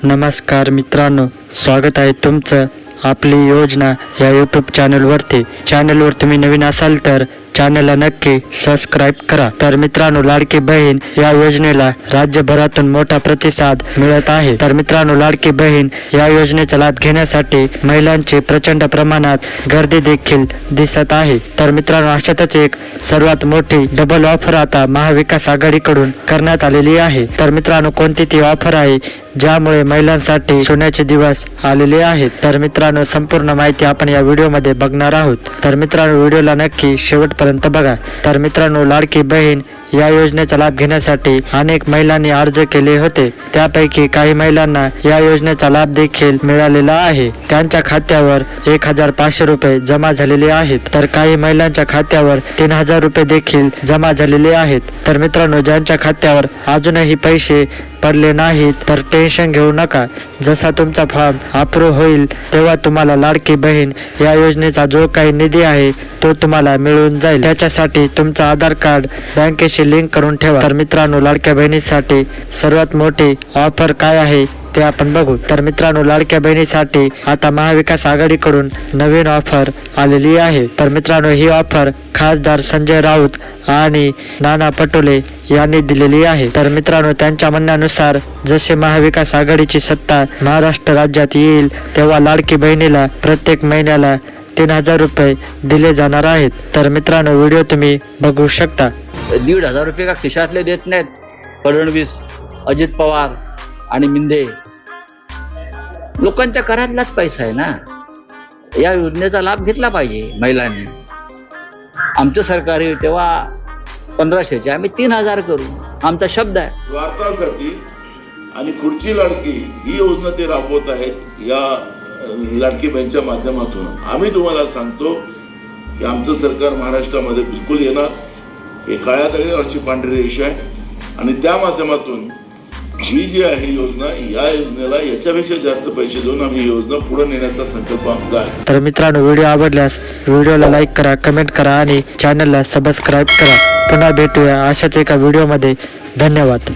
नमस्कार मित्रांनो, स्वागत आहे तुमचं आपली योजना या यूट्यूब चॅनलवरती। चॅनलवर तुम्ही नवीन असाल तर चॅनलला नक्की सबस्क्राइब करा। तर मित्रांनो, लाडकी बहीण या योजनेला राज्यभरातून मोठा प्रतिसाद मिळत आहे। तर मित्रांनो, लाडकी बहीण या योजनेचा लाभ घेण्यासाठी महिलांची प्रचंड प्रमाणात गर्दी देखील दिसत आहे। तर मित्रांनो, अशातच एक सर्वात मोठी डबल ऑफर आता महाविकास आघाडीकडून करण्यात आलेली आहे। तर मित्रांनो, कोणती ती ऑफर आहे ज्यामुळे महिलांसाठी सोन्याचे दिवस आलेले आहेत? तर मित्रांनो, संपूर्ण माहिती आपण या व्हिडिओमध्ये बघणार आहोत। तर मित्रांनो, व्हिडिओला नक्की शेवटपर्यंत बघा। तर मित्रांनो, लाडकी बहीण या योजनेचा लाभ घेण्यासाठी अनेक महिलांनी अर्ज केले होते। त्यापैकी काही महिलांना या योजनेचा लाभ देखील मिळालेला आहे। त्यांच्या खात्यावर 1500 रुपये जमा झालेले आहेत। तर काही महिलांच्या खात्यावर 3000 रुपये देखील जमा झालेले आहेत। तर मित्रांनो, ज्यांच्या खात्यावर अजूनही पैसे पडले नाहीत तर टेन्शन घेऊ नका। जसा तुमचा फॉर्म अप्रूव्ह होईल तेव्हा तुम्हाला लाडकी बहीण या योजनेचा जो काही निधी आहे तो तुम्हाला मिळून जाईल। त्याच्यासाठी तुमचं आधार कार्ड बँकेशी लिंक करून ठेवा। तर मित्रांनो, लाडक्या बहिणीसाठी सर्वात मोठी ऑफर काय आहे ते आपण बघू। तर मित्रांनो, लाडक्या बहिणीसाठी आता महाविकास आघाडीकडून नवीन ऑफर आलेली आहे। तर मित्रांनो, ही ऑफर खासदार संजय राऊत आणि नाना पटोले यांनी दिलेली आहे। तर मित्रांनो, त्यांच्या म्हणण्यानुसार जसे महाविकास आघाडीची सत्ता महाराष्ट्र राज्यात येईल तेव्हा लाडकी बहिणीला प्रत्येक महिन्याला 3000 रुपये दिले जाणार आहेत। तर मित्रांनो, व्हिडिओ तुम्ही बघू शकता। 1500 रुपये का खिशातले देत नाहीत फडणवीस, अजित पवार आणि मिंदे। लोकांच्या घरातलाच पैसा आहे ना। या योजनेचा लाभ घेतला पाहिजे महिलांनी। आमचं सरकार आहे तेव्हा 1500चे आम्ही 3000 करू, आमचा शब्द आहे। स्वार्थासाठी आणि खुर्ची लाडकी ही योजना ते राबवत आहेत। या लाडकी बहीणच्या माध्यमातून आम्ही तुम्हाला सांगतो की आमचं सरकार महाराष्ट्रामध्ये बिलकुल येणार। हे काळ्यात अशी पांढरी रेषा आहे आणि त्या माध्यमातून ही जी आहे योजना, या योजनेला याच्यापेक्षा जास्त पैसे देऊन आम्ही योजना पुढे नेण्याचा संकल्प आमचा आहे। तर मित्रांनो, व्हिडिओ आवडल्यास व्हिडिओला लाईक करा, कमेंट करा आणि चॅनलला सबस्क्राईब करा। पुन्हा भेटूया अशाच एका व्हिडिओमध्ये। धन्यवाद।